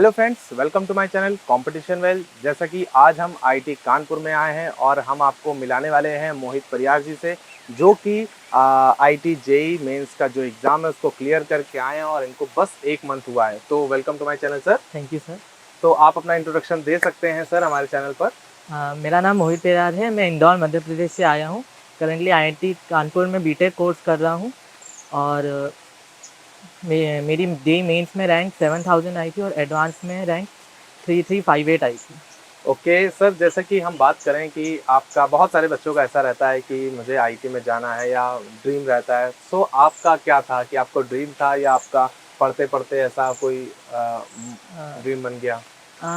Hello friends, welcome to my channel competition well. जैसा कि आज हम आईटी कानपुर में आए हैं और हम आपको मिलाने वाले हैं मोहित परियार जी से, जो कि आईटी जेई मेंस का जो एग्ज़ाम है उसको क्लियर करके आए हैं और इनको बस एक मंथ हुआ है। तो welcome to my channel sir. Thank you sir. तो आप अपना इंट्रोडक्शन दे सकते हैं सर हमारे चैनल पर। मेरा नाम मोहित पेरार है। मैं इंदौर मध्य प्रदेश से आया हूँ। करंटली आईआईटी कानपुर में बीटेक कोर्स कर रहा हूँ। और मेरी जेई मेंस में रैंक 7000 आई थी और एडवांस में रैंक 3358 आई थी। ओके सर, जैसा कि हम बात करें कि आपका बहुत सारे बच्चों का ऐसा रहता है कि मुझे आईटी में जाना है या ड्रीम रहता है, सो आपका क्या था कि आपको ड्रीम था या आपका पढ़ते पढ़ते ऐसा कोई अ, ड्रीम बन गया?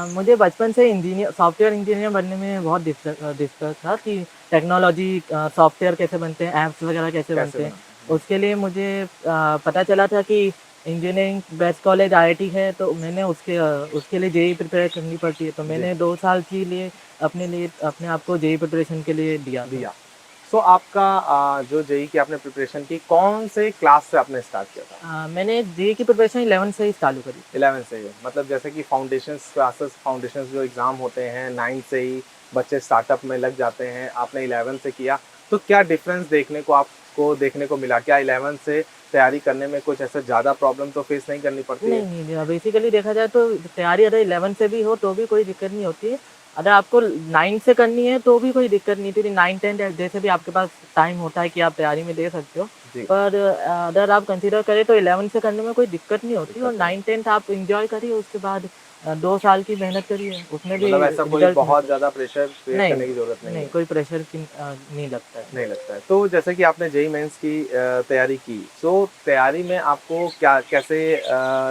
मुझे बचपन से सॉफ्टवेयर इंजीनियर बनने में बहुत दिक्कत था कि टेक्नोलॉजी, सॉफ्टवेयर कैसे बनते हैं, ऐप्स वगैरह कैसे कैसे बनते हैं। बनाते हैं? उसके लिए मुझे पता चला था कि इंजीनियरिंग बेस्ट कॉलेज आईआईटी है, तो मैंने उसके लिए जेई प्रिपेयर करनी पड़ती है, तो जी, मैंने 2 साल के लिए अपने आप को जेई प्रिपरेशन के लिए दिया था। दिया। सो आपका जो जेई की आपने प्रिपरेशन की, कौन से क्लास से आपने स्टार्ट किया था? मैंने जेई की प्रिपरेशन 11 से ही चालू करी थी। 11 से ही, मतलब जैसे कि फाउंडेशंस क्लासेस, फाउंडेशंस जो एग्ज़ाम होते हैं 9 से ही बच्चे स्टार्टअप में लग जाते हैं, आपने 11 से किया। तो क्या डिफरेंस देखने को मिला? क्या 11 से तैयारी करने में कुछ ऐसा ज़्यादा प्रॉब्लम तो फेस नहीं करनी पड़ती है? नहीं, नहीं, बेसिकली देखा जाए तो तैयारी अगर 11 से भी हो तो भी कोई दिक्कत नहीं होती है। अगर आपको 9 से करनी है तो भी कोई दिक्कत नहीं थी। 9-10 जैसे भी आपके पास टाइम होता है कि आप तैयारी में दे सकते हो। जी, पर अगर आप कंसीडर करें तो 11 से करने में कोई दिक्कत नहीं होती, और दिक्कत नहीं है। 9-10th आप एन्जॉय करिए, उसके बाद 2 साल की मेहनत करिए, उसमें भी मतलब ऐसा कोई रिज़ल्ट बहुत मिलता है। ज़्यादा प्रेशर क्रिएट नहीं, करने की ज़रूरत नहीं, नहीं नहीं, है। कोई प्रेशर नहीं लगता है। नहीं लगता है। तो जैसे कि आपने जेईई मेंस की तैयारी की, तो तैयारी में आपको क्या कैसे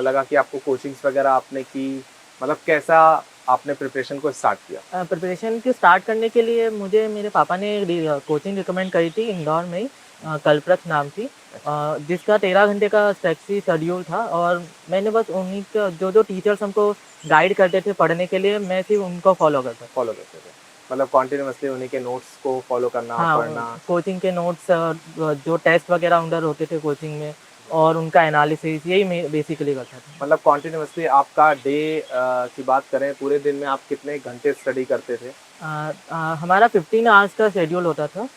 लगा कि आपको कोचिंग्स वगैरह आपने की? मतलब कैसा आपने प्रिपरेशन को स्टार्ट किया? प्रिपरेशन की स्टार्ट करने के लिए मुझे मेरे पापा ने कोचिंग रिकमेंड करी थी इंदौर में ही। कल्पप्रथ नाम थी, अच्छा, जिसका 13 घंटे का टैक्सी शेड्यूल था, और मैंने बस उन्हीं का जो जो टीचर्स हमको गाइड करते थे पढ़ने के लिए, मैं सिर्फ उनको फॉलो करता था। फॉलो करते थे। मतलब कंटीन्यूअसली उन्हीं के नोट्स को फॉलो करना, हाँ, पढ़ना। कोचिंग के नोट्स, जो टेस्ट वगैरह उधर होते थे कोचिंग में, और उनका एनालिसिस, यही मैं बेसिकली करता था। मतलब कंटीन्यूअसली आपका डे की बात करें, पूरे दिन में आप कितने घंटे स्टडी करते थे? हमारा 15 आवर्स का शेड्यूल होता था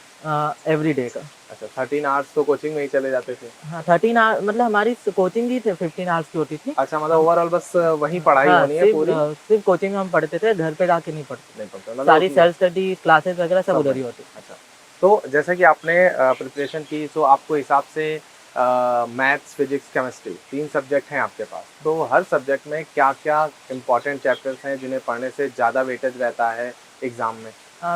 एवरी डे का। अच्छा, 13 आवर्स तो कोचिंग में ही चले जाते थे। हाँ, 13 आवर मतलब हमारी कोचिंग ही 15 आवर्स की होती थी। अच्छा, मतलब हम ओवरऑल बस वही पढ़ाई हाँ, होनी है पूरी? सिर्फ कोचिंग में हम पढ़ते थे, घर पे जाके नहीं पढ़ते थे। नहीं पढ़ते मतलब सारी सेल्फ स्टडी क्लासेस वगैरह सब सब उधर वहीं। ही होती थी। अच्छा, तो जैसे कि आपने प्रिपरेशन की, तो आपको हिसाब से मैथ्स, फिजिक्स, केमिस्ट्री 3 सब्जेक्ट हैं आपके पास। तो हर सब्जेक्ट में क्या-क्या इम्पोर्टेंट चैप्टर्स हैं जिन्हें पढ़ने से ज़्यादा वेटेज रहता है एग्ज़ाम में?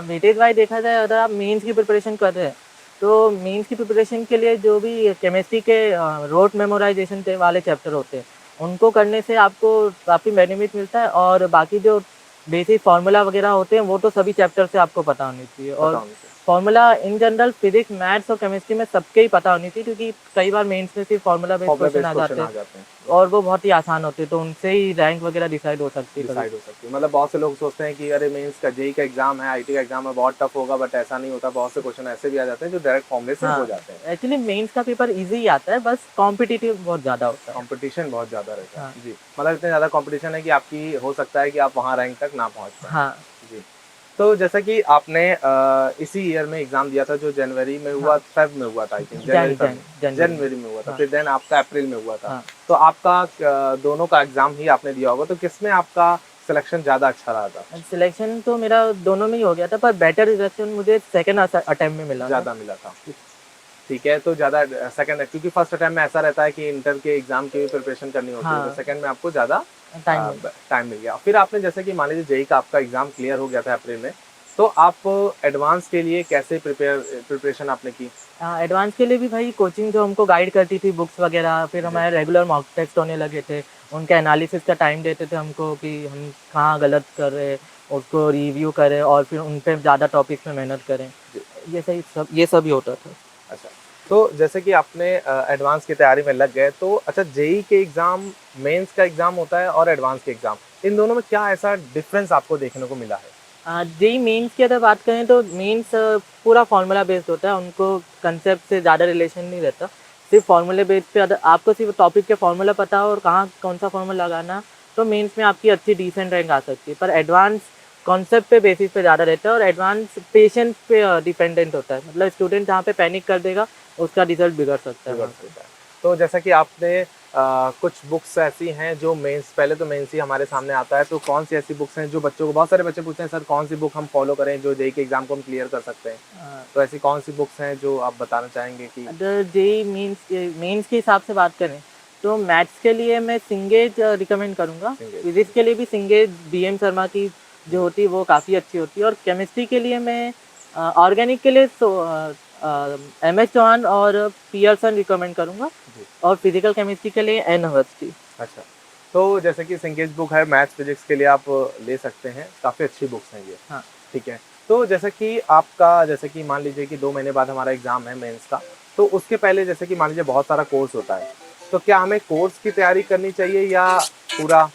वेटेज वाइज़ देखा जाए, अगर आप मेंस की प्रिपरेशन कर रहे हैं, तो मेंस की प्रिपरेशन के लिए जो भी केमिस्ट्री के रोट मेमोराइज़ेशन के वाले चैप्टर होते हैं, उनको करने से आपको काफ़ी बेनिफिट मिलता है, और बाकी जो बेसिक फार्मूला वगैरह होते हैं, वो तो सभी चैप्टर से आपको पता होनी चाहिए। पता और होनी चाहिए। Formula in general physics, maths और केमिस्ट्री में सबके ही पता होनी चाहिए, क्योंकि कई बार मेंस में सिर्फ formula based formula question based आ क्वेश्चन जाते आ हैं, जाते हैं। और ओके, वो बहुत ही आसान होते हैं, तो उनसे ही रैंक वगैरह डिसाइड हो सकती है कभी। डिसाइड हो सकती है। मतलब बहुत से लोग सोचते हैं कि अरे मेंस का जेईई का एग्ज़ाम है, आईटी का एग्ज़ाम है, बहुत टफ होगा, बट ऐसा नहीं होता। बहुत से क्वेश्चन ऐसे भी आ जाते हैं जो डायरेक्ट फॉर्मूले से हो हाँ, जाते हैं। एक्चुअली मेंस का पेपर ईज़ी ही आता है, बस कॉम्पिटिटिव बहुत ज़्यादा होता है। कॉम्पिटिशन बहुत ज़्यादा रहता हाँ, है। जी, मतलब इतना ज़्यादा कॉम्पिटिशन है कि आपकी हो सकता है कि आप वहाँ रैंक तक ना पहुँच पाएँ। हाँ, जी। तो जैसा कि आपने इसी ईयर में एग्ज़ाम दिया था जो जनवरी में हुआ, हाँ, फ़ेब में हुआ था आई थिंक, जनवरी फ़ेब में। जनवरी में। जनवरी में हुआ था, हाँ, फिर देन आपका अप्रैल में हुआ था। हाँ। तो आपका दोनों का एग्ज़ाम ही आपने दिया होगा, तो किसमें आपका सिलेक्शन ज़्यादा अच्छा रहा था? सिलेक्शन तो मेरा दोनों में ही हो गया था, पर बेटर सिलेक्शन मुझे सेकंड अटेम्प्ट में मिला था। ज़्यादा मिला था। ठीक है, तो ज़्यादा सेकंड, क्योंकि फर्स्ट अटेम्प्ट में ऐसा रहता है कि इंटर के एग्ज़ाम की भी प्रिपरेशन करनी होती है, तो हाँ, सेकंड में आपको ज़्यादा टाइम मिल टाइम मिल गया। फिर आपने जैसे कि मान लीजिए जेईई का आपका एग्ज़ाम क्लियर हो गया था अप्रैल में, तो आप एडवांस के लिए कैसे प्रिपरेशन आपने की? एडवांस के लिए भी भाई कोचिंग जो हमको गाइड करती थी, बुक्स वगैरह, फिर जी, हमारे रेगुलर मॉक टेस्ट होने लगे थे। उनके एनालिसिस का टाइम देते थे हमको कि हम कहाँ गलत कर रहे हैं, उसको रिव्यू करें, और फिर उन पे ज़्यादा टॉपिक्स में मेहनत करें। जी। ये सब ही होता था। अच्छा, तो जैसे कि आपने एडवांस की तैयारी में लग गए, तो अच्छा जेईई के एग्ज़ाम, मेंस का एग्ज़ाम होता है और एडवांस के एग्ज़ाम, इन दोनों में क्या ऐसा डिफ़रेंस आपको देखने को मिला है? जेईई मेंस की अगर बात करें तो मेंस पूरा फार्मूला बेस्ड होता है, उनको कंसेप्ट से ज़्यादा रिलेशन नहीं रहता। सिर्फ फार्मूले बेस पे, अगर आपको सिर्फ टॉपिक के फार्मूला पता हो और कहाँ कौन सा फार्मूला लगाना, तो मेंस में आपकी अच्छी डिसेंट रैंक आ सकती है। पर एडवांस कॉन्सेप्ट पे बेसिस पे ज़्यादा रहता है और एडवांस पेशेंस पे डिपेंडेंट होता है। मतलब स्टूडेंट जहाँ पे पैनिक कर देगा उसका रिजल्ट बिगड़ सकता है बिगड़ वहाँ पे। सकता है। तो जैसा कि आपने कुछ बुक्स ऐसी हैं जो मेंस, पहले तो मेंस ही हमारे सामने आता है, तो कौन सी ऐसी बुक्स हैं जो बच्चों को, बहुत सारे बच्चे पूछते हैं सर कौन सी बुक हम फॉलो करें जो जेईई के एग्जाम को हम क्लियर कर सकते हैं, अ, तो ऐसी कौन सी बुक्स हैं जो आप बताना चाहेंगे कि? अगर जेईई मेंस के हिसाब से बात करें तो मैथ्स के लिए मैं सिंगेज रिकमेंड करूँगा। सिंगेज। फिजिक्स के लिए भी सिंगेज बीएम शर्मा की जो जी। होती है वो काफ़ी अच्छी होती है। और केमिस्ट्री के लिए मैं ऑर्गेनिक के लिए एमएस चौहान और पियर्सन रिकमेंड करूँगा। जी। और फिजिकल केमिस्ट्री के लिए एन अवस्थी। अच्छा। तो जैसे कि सिंगेज बुक है, मैथ्स फिजिक्स के लिए आप ले सकते हैं, काफ़ी अच्छी बुक्स हैं ये। हाँ। ठीक है। तो जैसे कि आपका, जैसे कि मान लीजिए कि 2 महीने बाद हमारा एग्ज़ाम है मेंस का, तो उसके पहले जैसे कि मान लीजिए बहुत सारा कोर्स होता है, तो क्या हमें कोर्स की तैयारी करनी चाहिए या पूरा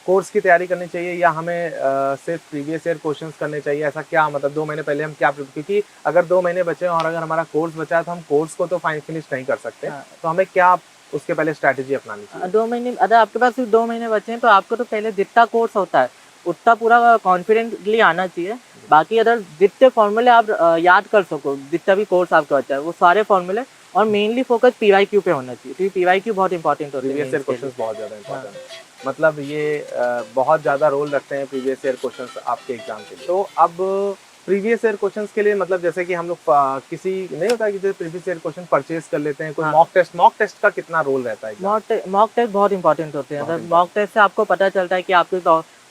कोर्स की तैयारी करनी चाहिए, या हमें सिर्फ़ प्रीवियस ईयर क्वेश्चंस करने चाहिए? ऐसा क्या मतलब 2 महीने पहले हम क्या क्योंकि अगर 2 महीने बचे हैं और अगर हमारा कोर्स बचा है, तो हम कोर्स को तो फिनिश नहीं कर सकते। हाँ। तो हमें क्या उसके पहले स्ट्रैटेजी अपनानी चाहिए? 2 महीने अगर आपके पास सिर्फ 2 महीने बचे हैं तो आपको तो पहले जितना कोर्स होता है उतना पूरा कॉन्फिडेंटली आना चाहिए। बाकी अगर जितने फॉर्मूले आप याद कर सको, जितना भी कोर्स आपका बचा है वो सारे फॉर्मूले, और मेनली फोकस पीवाईक्यू पे होना चाहिए क्योंकि पीवाईक्यू बहुत इंपॉर्टेंट होते हैं प्रीवियस ईयर मेंस के लिए। क्वेश्चंस बहुत ज़्यादा हाँ। इम्पोर्टेंट है। मतलब ये बहुत ज़्यादा रोल रखते हैं प्रीवियस ईयर क्वेश्चंस आपके एग्ज़ाम के लिए। तो अब प्रीवियस ईयर क्वेश्चंस के लिए मतलब जैसे कि हम लोग किसी नहीं होता है कि जैसे प्रीवियस ईयर क्वेश्चन परचेज़ कर लेते हैं, कोई हाँ। मॉक टेस्ट का कितना रोल रहता है एग्ज़ाम में? मॉक टेस्ट बहुत इंपॉर्टेंट होते हैं। बहुत अगर मॉक इम्पोर्टेंट। टेस्ट से आपको पता चलता है कि आपके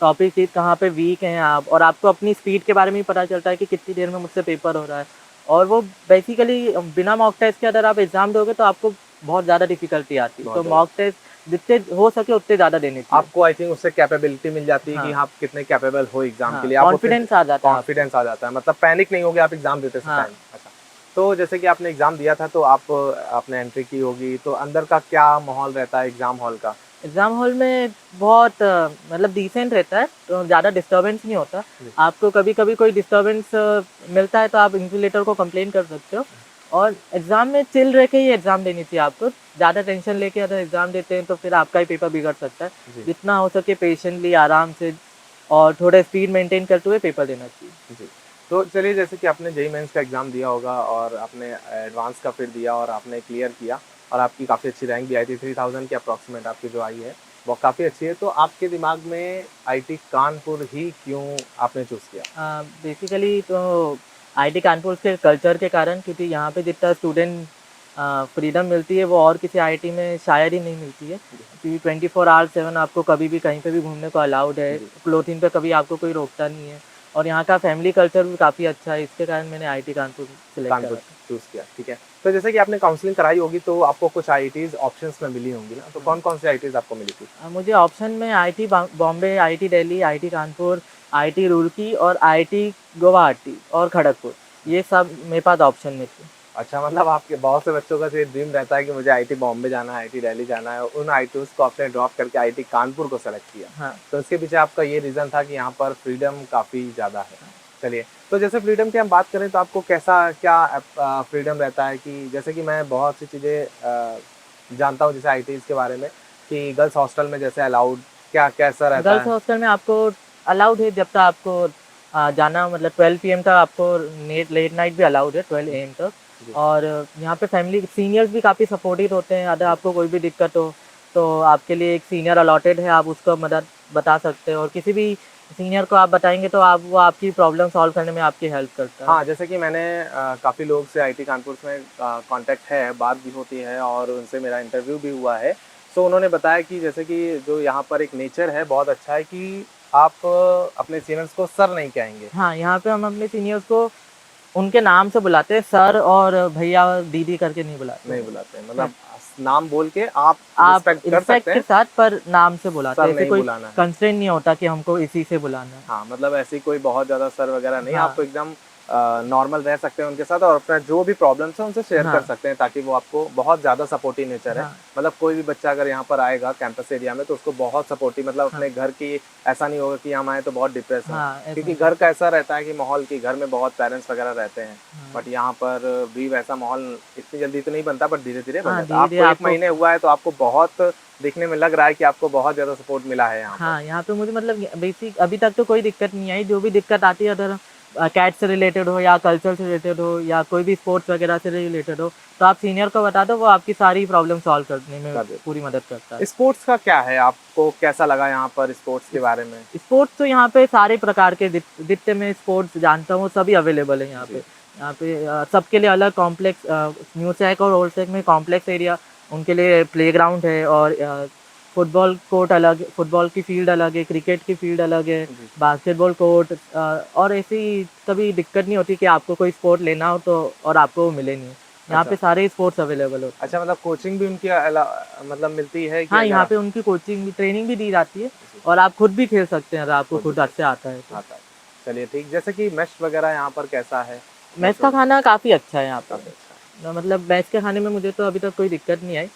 टॉपिक चीज़ कहाँ पे वीक हैं आप, और आपको अपनी स्पीड के बारे में भी पता चलता है कि कितनी देर में मुझसे पेपर हो रहा है। और वो बेसिकली बिना मॉक टेस्ट के अगर आप एग्ज़ाम दोगे तो आपको बहुत ज़्यादा डिफ़िकल्टी आती है। बहुत तो ज़्यादा। मॉक टेस्ट जितने हो सके उतने ज़्यादा देने चाहिए। आपको आई थिंक उससे कैपेबिलिटी मिल जाती है कि हाँ, आप कितने कैपेबल हो एग्ज़ाम के हाँ, लिए। आप उतने कॉन्फिडेंस आ जाता है आपको। कॉन्फिडेंस आ जाता है, मतलब पैनिक नहीं होगे आप एग्ज़ाम देते समय हाँ। टाइम। अच्छा। तो जैसे कि आपने एग्ज़ाम दिया था, तो आप आपने एंट्री की होगी, तो अंदर का क्या माहौल रहता है एग्ज़ाम हॉल का? एग्ज़ाम हॉल में बहुत मतलब डिसेंट रहता है, तो ज़्यादा डिस्टर्बेंस नहीं होता। जी। आपको कभी-कभी कोई डिस्टर्बेंस मिलता है तो आप इन्विजिलेटर को कंप्लेन कर सकते हो। और एग्ज़ाम में चिल रह के ही एग्ज़ाम देनी चाहिए आपको। ज़्यादा टेंशन लेके अगर एग्ज़ाम देते हैं तो फिर आपका ही पेपर बिगड़ सकता है। जी। जितना हो सके पेशेंटली, आराम से और थोड़ा स्पीड मेंटेन करते हुए पेपर देना चाहिए। जी। तो चलिए, जैसे कि आपने जेईई मेंस का एग्ज़ाम दिया होगा और आपने एडवांस का फिर दिया और आपने क्लियर किया और आपकी काफ़ी अच्छी रैंक भी आई थी, 3000 के अप्रॉक्सिमेट आपकी जो आई है, वो काफ़ी अच्छी है। तो आपके दिमाग में आईटी कानपुर ही क्यों आपने चूज़ किया? बेसिकली तो आईटी कानपुर के कल्चर के कारण, क्योंकि यहाँ पे जितना स्टूडेंट फ्रीडम मिलती है वो और किसी आईटी में शायद ही नहीं मिलती है। जी। क्योंकि 24/7 आपको कभी भी कहीं पे भी घूमने को अलाउड है। जी। क्लोथिंग पे कभी आपको कोई रोकता नहीं है। और यहाँ का फैमिली कल्चर भी काफ़ी अच्छा है, इसके कारण मैंने आईटी कानपुर सेलेक्ट करा कानपुर था। चूज़ किया, ठीक है। तो जैसे कि आपने काउंसलिंग कराई होगी, तो आपको कुछ आईआईटीज़ ऑप्शंस में मिली होंगी ना, तो हम्म। कौन-कौन सी आईआईटीज़ आपको मिली थी? मुझे ऑप्शन में IT Bombay, IT Delhi, IT Kanpur, IT Roorkee और आईटी गुवाहाटी और खड़गपुर, ये सब मेरे पास ऑप्शन में थे। अच्छा, मतलब आपके बहुत से बच्चों का ये ड्रीम रहता है कि मुझे आईआईटी बॉम्बे जाना है, आईआईटी दिल्ली जाना है, उन आईआईटीज़ को आपने ड्रॉप करके आईआईटी कानपुर को सेलेक्ट किया। हाँ। तो इसके पीछे आपका ये रीज़न था कि यहाँ पर फ्रीडम काफ़ी ज़्यादा है। चलिए, तो जैसे फ्रीडम की हम बात करें, तो आपको कैसा क्या फ्रीडम रहता है कि जैसे कि मैं बहुत सी चीज़ें जानता हूँ जैसे आईआईटीज़ के बारे में, कि गर्ल्स हॉस्टल में जैसे अलाउड क्या कैसा रहता गर्ल्स है? हॉस्टल में आपको अलाउड है जब तक आपको जाना, मतलब 12 पीएम तक आपको लेट नाइट भी अलाउड है, 12 एएम तक। जी। और यहाँ पे फैमिली सीनियर्स भी काफ़ी सपोर्टिव होते हैं। अगर जी। आपको कोई भी दिक्कत हो तो आपके लिए एक सीनियर अलॉटेड है, आप उसको मदद बता सकते हो। और किसी भी सीनियर को आप बताएंगे तो आप वो आपकी प्रॉब्लम सॉल्व करने में आपकी हेल्प करता है। हाँ, जैसे कि मैंने काफ़ी लोग से आईआईटी कानपुर में कॉन्टैक्ट है, बात भी होती है और उनसे मेरा इंटरव्यू भी हुआ है। सो उन्होंने बताया कि जैसे कि जो यहाँ पर एक नेचर है बहुत अच्छा है कि आप अपने सीनियर्स को सर नहीं कहेंगे। हाँ, यहाँ पे हम अपने सीनियर्स को उनके नाम से बुलाते हैं, सर और भैया दीदी करके नहीं बुलाते नहीं हैं। बुलाते हैं, मतलब नाम बोल के आप आप रिस्पेक्ट कर सकते रिस्पेक्ट के हैं, साथ पर नाम से बुलाते सर हैं, ऐसे नहीं कोई बुलाना है। कंस्ट्रेंट नहीं होता कि हमको इसी से बुलाना है। हाँ, मतलब ऐसी कोई बहुत ज़्यादा सर वगैरह नहीं, हाँ, आपको एकदम नॉर्मल रह सकते हैं उनके साथ और अपना जो भी प्रॉब्लम्स है उनसे शेयर कर हाँ सकते हैं, ताकि वो आपको बहुत ज़्यादा सपोर्टिव नेचर है। हाँ मतलब कोई भी बच्चा अगर यहाँ पर आएगा कैंपस एरिया में तो उसको बहुत सपोर्टिव, मतलब हाँ अपने घर की, ऐसा नहीं होगा कि हम आए तो बहुत डिप्रेस हों, हाँ, ऐसा क्योंकि नहीं घर है। का ऐसा रहता है कि माहौल की घर में बहुत पेरेंट्स वगैरह रहते हैं। हाँ बट यहाँ पर भी वैसा माहौल इतनी जल्दी तो नहीं बनता, बट धीरे धीरे बन हाँ, जाता है। धीरे धीरे आपको एक आपको। महीने हुआ है तो आपको बहुत दिखने में लग रहा है कि आपको बहुत ज़्यादा सपोर्ट मिला है यहाँ पर। हाँ, यहाँ पे मुझे मतलब बेसिक अभी तक तो कोई दिक्कत नहीं आई। जो भी दिक्कत आती है अगर कैट से रिलेटेड हो या कल्चर से रिलेटेड हो या कोई भी स्पोर्ट्स वगैरह से रिलेटेड हो, तो आप सीनियर को बता दो, वो आपकी सारी प्रॉब्लम सॉल्व करने में कर देते पूरी मदद करता है। हैं। स्पोर्ट्स का क्या है, आपको कैसा लगा यहाँ पर स्पोर्ट्स के बारे में? स्पोर्ट्स तो यहाँ पे सारे प्रकार के जितने मैं स्पोर्ट्स जानता हूँ सभी अवेलेबल है यहाँ पे। जी। यहाँ पे सबके लिए अलग कॉम्प्लेक्स, न्यू सैक और ओल्ड सैक में कॉम्प्लेक्स एरिया, उनके लिए प्लेग्राउंड है, और फुटबॉल कोर्ट अलग, फुटबॉल की फील्ड अलग है, क्रिकेट की फील्ड अलग है, जी। बास्केटबॉल कोर्ट, और ऐसी कभी दिक्कत नहीं होती कि आपको कोई स्पोर्ट लेना हो तो और आपको वो मिले नहीं। यहाँ पे अच्छा। सारे स्पोर्ट्स अवेलेबल होते हैं। अच्छा, मतलब कोचिंग भी उनकी मतलब मिलती है कि हाँ, अगर यहाँ पे उनकी कोचिंग ट्रेनिंग भी दी जाती है, जी, और आप खुद भी खेल सकते हैं अगर आपको खुद भी खुद खेल अच्छे आता है सकते तो। आता है। चलिए ठीक, जैसे कि मेस वगैरह यहाँ पर कैसा है? मेस मेस का वगैरह खाना काफ़ी अच्छा है यहाँ पे। काफ़ी अच्छा है। मतलब मेस के खाने में मुझे तो अभी तक कोई दिक्कत नहीं आई।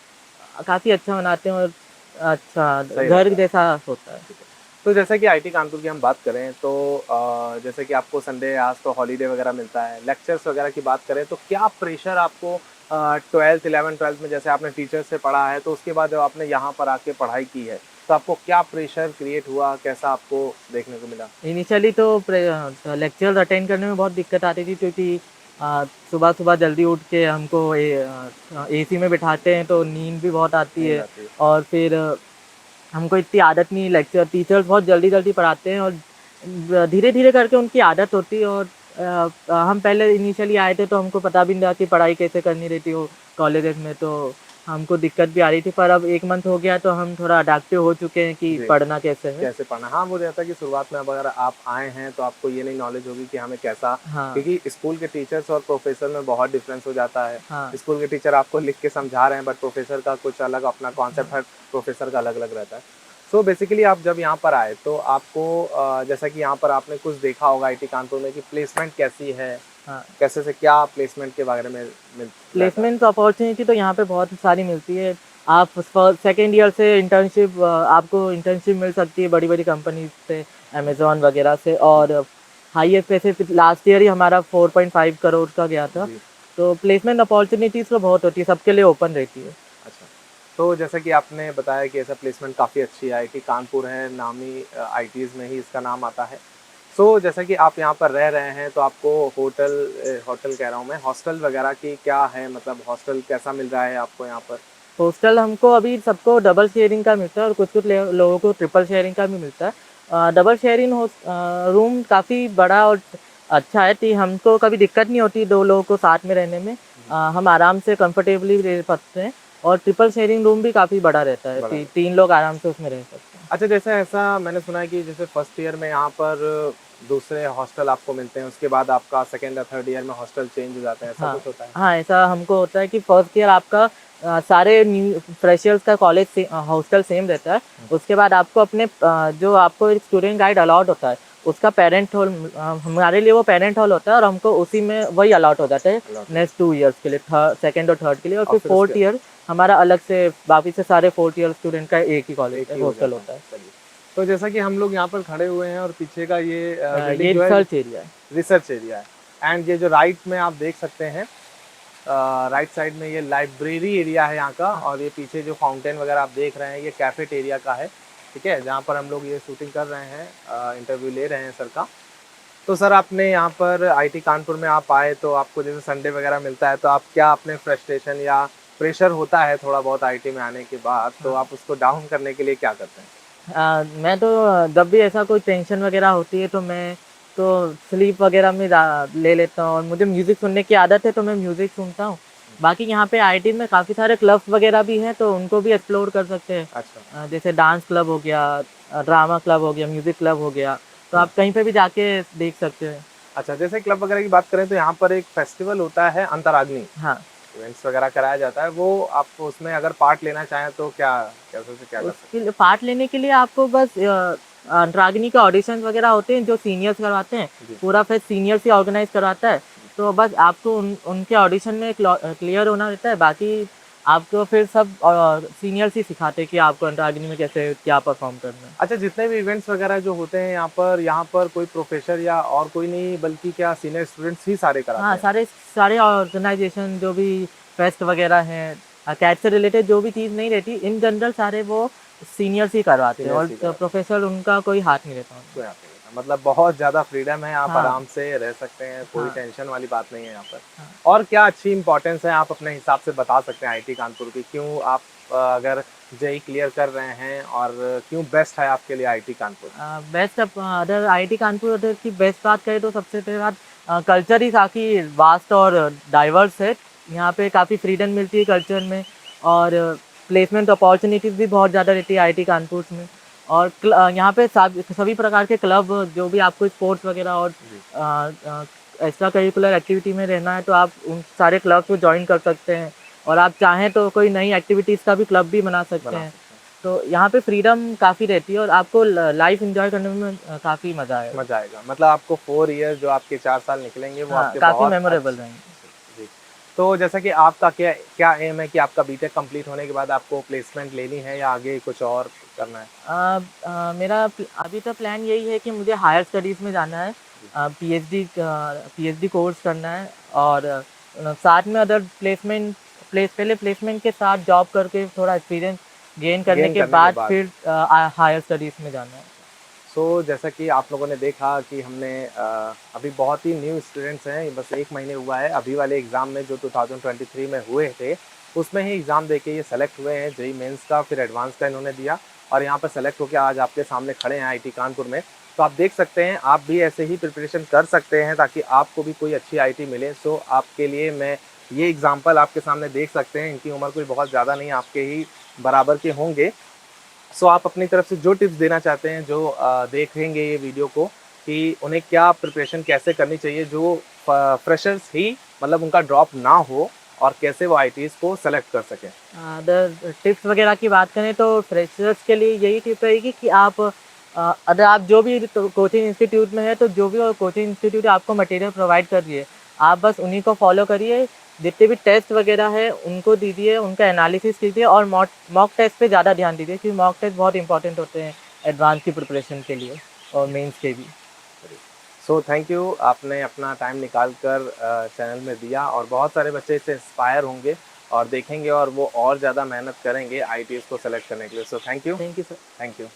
काफ़ी अच्छा बनाते हैं, और अच्छा सही घर रहता है। जैसा होता है। ठीक है। तो जैसे कि आईटी कानपुर की हम बात करें तो जैसे कि आपको संडे आज तो हॉलीडे वगैरह मिलता है, लेक्चर्स वगैरह की बात करें तो क्या प्रेशर आपको 12th 11th 12th में जैसे आपने टीचर से पढ़ा है तो उसके बाद जब आपने यहाँ पर आके पढ़ाई की है तो आपको क्या प्रेशर क्रिएट हुआ, कैसा आपको देखने को मिला? इनिशियली तो लेक्चर्स अटेंड करने में बहुत दिक्कत आती थी, क्योंकि सुबह-सुबह जल्दी उठ के हमको एसी में बिठाते हैं तो नींद भी बहुत आती नींद है। आती है। और फिर हमको इतनी आदत नहीं, लेक्चर टीचर्स बहुत जल्दी-जल्दी पढ़ाते हैं, और धीरे-धीरे करके उनकी आदत होती है। और हम पहले इनिशियली आए थे तो हमको पता भी नहीं था कि पढ़ाई कैसे करनी रहती हो कॉलेजेस में, तो हमको दिक्कत भी आ रही थी। पर अब 1 मंथ हो गया तो हम थोड़ा अडैप्टिव हो चुके हैं कि जी। पढ़ना कैसे है। कैसे पढ़ना, हाँ, वो रहता है कि शुरुआत में अब अगर आप आए हैं तो आपको ये नहीं नॉलेज होगी कि हमें कैसा, हाँ, क्योंकि स्कूल के टीचर्स और प्रोफेसर में बहुत डिफरेंस हो जाता है। हाँ, स्कूल के टीचर आपको लिख के समझा रहे हैं बट प्रोफेसर का कुछ अलग अपना कॉन्सेप्ट हाँ, है, प्रोफेसर का अलग अलग रहता है। सो बेसिकली आप जब यहाँ पर आए तो आपको जैसा कि यहाँ पर आपने कुछ देखा होगा आईटी कानपुर में कि प्लेसमेंट कैसी है, हाँ। कैसे से क्या प्लेसमेंट के बारे में रहता है? प्लेसमेंट अपॉर्च्युनिटी तो यहाँ पे बहुत सारी मिलती है। आप सेकेंड ईयर से इंटर्नशिप, आपको इंटर्नशिप मिल सकती है बड़ी-बड़ी कंपनीज़ से, अमेज़न वगैरह से। और हाईएस्ट पैसे लास्ट ईयर ही हमारा 4.5 करोड़ का गया था। जी। तो प्लेसमेंट अपॉर्च्युनिटीज़ तो बहुत होती है, सबके लिए ओपन रहती है। अच्छा। तो जैसा कि आपने बताया कि ऐसा प्लेसमेंट काफ़ी अच्छी है, आईटी कानपुर है, नामी आईटीज़ में ही इसका नाम आता है। सो जैसा कि आप यहाँ पर रह रहे हैं तो आपको होटल कह रहा हूँ मैं, हॉस्टल वगैरह की क्या है, मतलब हॉस्टल कैसा मिल रहा है आपको यहाँ पर? हॉस्टल हमको अभी सबको डबल शेयरिंग का मिलता है, और कुछ-कुछ लोगों को ट्रिपल शेयरिंग का भी मिलता है। डबल शेयरिंग रूम काफ़ी बड़ा और अच्छा है, कि हमको कभी दिक्कत नहीं होती 2 लोगों को साथ में रहने में। जी। हम आराम से कंफर्टेबली रह सकते हैं। और ट्रिपल शेयरिंग रूम भी काफ़ी बड़ा रहता है, बड़ा है। 3 लोग आराम से उसमें रह सकते हैं। अच्छा, जैसे ऐसा मैंने सुना है कि जैसे फर्स्ट ईयर में यहाँ पर दूसरे हॉस्टल आपको मिलते हैं, उसके बाद आपका सेकंड या थर्ड ईयर में हॉस्टल चेंज हो जाते हैं, ऐसा हाँ, कुछ होता है? हाँ, ऐसा हमको होता है कि फर्स्ट ईयर आपका सारे न्यू फ्रेशर्स का कॉलेज हॉस्टल सेम रहता है। उसके बाद आपको अपने जो आपको एक स्टूडेंट गाइड अलॉट होता है, उसका पेरेंट हॉल, हमारे लिए वो पेरेंट हॉल होता है, और हमको उसी में वही अलॉट हो जाता है अलॉट हो नेक्स्ट 2 इयर्स के लिए, सेकंड और थर्ड के लिए। और और फिर फिर उसके फोर्थ ईयर हमारा अलग से, बाकी से सारे फोर्थ ईयर स्टूडेंट का एक ही एक कॉलेज ही हो हॉस्टल जाता है। होता है। चलिए। तो जैसा कि हम लोग यहाँ पर खड़े हुए हैं और पीछे का ये बिल्डिंग ये जो है रिसर्च एरिया है। रिसर्च एरिया है, एंड ये जो राइट में आप देख सकते हैं, राइट साइड में ये लाइब्रेरी एरिया है यहाँ का, हाँ, और ये पीछे जो फाउंटेन वगैरह आप देख रहे हैं ये कैफेट एरिया का है। ठीक है, जहाँ पर हम लोग ये शूटिंग कर रहे हैं, इंटरव्यू ले रहे हैं सर का। तो सर आपने यहाँ पर आईटी कानपुर में आप आए तो आपको जैसे संडे वगैरह मिलता है तो आप क्या अपने फ्रस्ट्रेशन या प्रेशर होता है थोड़ा बहुत आईटी में आने के बाद, तो हाँ। आप उसको डाउन करने के लिए क्या करते हैं? मैं तो जब भी ऐसा कोई टेंशन वगैरह होती है तो मैं तो स्लीप वगैरह में ले लेता हूँ, और मुझे म्यूज़िक सुनने की आदत है तो मैं म्यूज़िक सुनता हूँ। बाकी यहाँ पे आईटी में काफ़ी सारे क्लब्स वगैरह भी हैं, तो उनको भी एक्सप्लोर कर सकते हैं। अच्छा। जैसे डांस क्लब हो गया, ड्रामा क्लब हो गया, म्यूज़िक क्लब हो गया, तो हाँ। आप कहीं पे भी जाके देख सकते हैं। अच्छा, जैसे क्लब वगैरह की बात करें तो यहाँ पर एक फेस्टिवल होता है अंतराग्नि, हाँ, इवेंट्स वगैरह कराया जाता है, वो आप उसमें अगर पार्ट लेना चाहें तो क्या कैसे से क्या कर उसके सकते लिए पार्ट लेने के लिए आपको बस अंतरागिनी के ऑडिशन वगैरह होते हैं जो सीनियर्स करवाते हैं, जी। पूरा फेस्ट सीनियर्स ही ऑर्गेनाइज करवाता है। तो बस आपको उनके ऑडिशन में क्लियर होना रहता है, बाकी आपको फिर सब सीनियर्स ही सिखाते हैं कि आपको अंतरागिनी में कैसे क्या परफॉर्म करना है। अच्छा, जितने भी इवेंट्स वगैरह जो होते हैं यहाँ पर कोई प्रोफेसर या और कोई नहीं, बल्कि क्या सीनियर स्टूडेंट्स ही सारे कराते हाँ, हैं? सारे सारे ऑर्गेनाइजेशन जो भी फेस्ट वगैरह हैं, कैट से रिलेटेड जो भी चीज़ नहीं रहती, इन जनरल सारे वो सीनियर्स ही करवाते हैं, सीनियर्स ही और कराते हैं। प्रोफेसर उनका कोई हाथ नहीं रहता उनमें। कोई आता नहीं था। मतलब बहुत ज़्यादा फ्रीडम है, आप हाँ, आराम से रह सकते हैं, कोई हाँ, टेंशन वाली बात नहीं है यहाँ पर। हाँ। और क्या अच्छी इम्पोर्टेंस है, आप अपने हिसाब से बता सकते हैं आईटी कानपुर की? क्यों आप अगर जेईई क्लियर कर रहे हैं और क्यों बेस्ट है आपके लिए IT Kanpur? Best other IIT Kanpur other की बेस्ट बात करें तो सबसे पहले बात कल्चर ही काफ़ी वास्ट और डाइवर्स है। यहाँ पे काफ़ी फ्रीडम मिलती है कल्चर में, और प्लेसमेंट अपॉर्चुनिटीज़ भी बहुत ज़्यादा रहती है आईआईटी कानपुर में। और यहाँ पे सभी प्रकार के क्लब, जो भी आपको स्पोर्ट्स वगैरह और जी, एक्स्ट्रा करिकुलर एक्टिविटी में रहना है तो आप उन सारे क्लब को ज्वाइन कर सकते हैं, और आप चाहें तो कोई नई एक्टिविटीज़ का भी क्लब भी बना सकते बना हैं। सकते हैं। तो यहाँ पे फ्रीडम काफ़ी रहती है और आपको लाइफ एंजॉय करने में काफ़ी मज़ा आएगा। मज़ा आएगा। मतलब आपको 4 ईयर जो आपके 4 साल निकलेंगे वो हाँ, आपके काफ़ी बहुत मेमोरेबल रहेंगे। जी। तो जैसा कि आपका क्या क्या एम है कि आपका बीटेक कंप्लीट होने के बाद आपको प्लेसमेंट लेनी है या आगे कुछ और करना है? मेरा अभी तो प्लान यही है कि मुझे हायर स्टडीज़ में जाना है, जी, पीएचडी कोर्स करना है, और साथ में अदर पहले प्लेसमेंट के साथ जॉब करके थोड़ा एक्सपीरियंस गेन करने गेन के करने के बाद बाद। फिर हायर स्टडीज़ में जाना है। जैसा कि आप लोगों ने देखा कि हमने अभी बहुत ही न्यू स्टूडेंट्स हैं, बस 1 महीने हुआ है। अभी वाले एग्ज़ाम में जो 2023 में हुए थे, उसमें ही एग्ज़ाम देके ये सेलेक्ट हुए हैं। जेईई मेंस का फिर एडवांस का इन्होंने दिया और यहाँ पर सेलेक्ट होके आज आपके सामने खड़े हैं आईटी कानपुर में। तो आप देख सकते हैं, आप भी ऐसे ही प्रिपरेशन कर सकते हैं ताकि आपको भी कोई अच्छी आईटी मिले। आपके लिए मैं ये एग्ज़ाम्पल आपके सामने देख सकते हैं। इनकी उम्र कोई बहुत ज़्यादा नहीं, आपके ही बराबर के होंगे। आप अपनी तरफ से जो टिप्स देना चाहते हैं, जो देखेंगे ये वीडियो को, कि उन्हें क्या प्रिपरेशन कैसे करनी चाहिए जो फ्रेशर्स ही मतलब उनका ड्रॉप ना हो और कैसे वो आईटीज़ को सेलेक्ट कर सकें? अदर टिप्स वगैरह की बात करें तो फ्रेशर्स के लिए यही टिप रहेगी कि आप अगर आप जो भी तो कोचिंग इंस्टीट्यूट में है तो जो भी वो कोचिंग इंस्टीट्यूट आपको मटेरियल प्रोवाइड कर रही है, आप बस उन्हीं को फॉलो करिए। जितने भी टेस्ट वगैरह है उनको दीजिए, उनका एनालिसिस कीजिए, और मॉक टेस्ट पे ज़्यादा ध्यान दीजिए, क्योंकि मॉक टेस्ट बहुत इंपॉर्टेंट होते हैं एडवांस की प्रिपरेशन के लिए और मेंस के भी। थैंक यू, आपने अपना टाइम निकाल कर चैनल में दिया और बहुत सारे बच्चे इससे इंस्पायर होंगे और देखेंगे और वो और ज़्यादा मेहनत करेंगे आईटीज़ को सेलेक्ट करने के लिए। Thank you. Thank you sir. Thank you.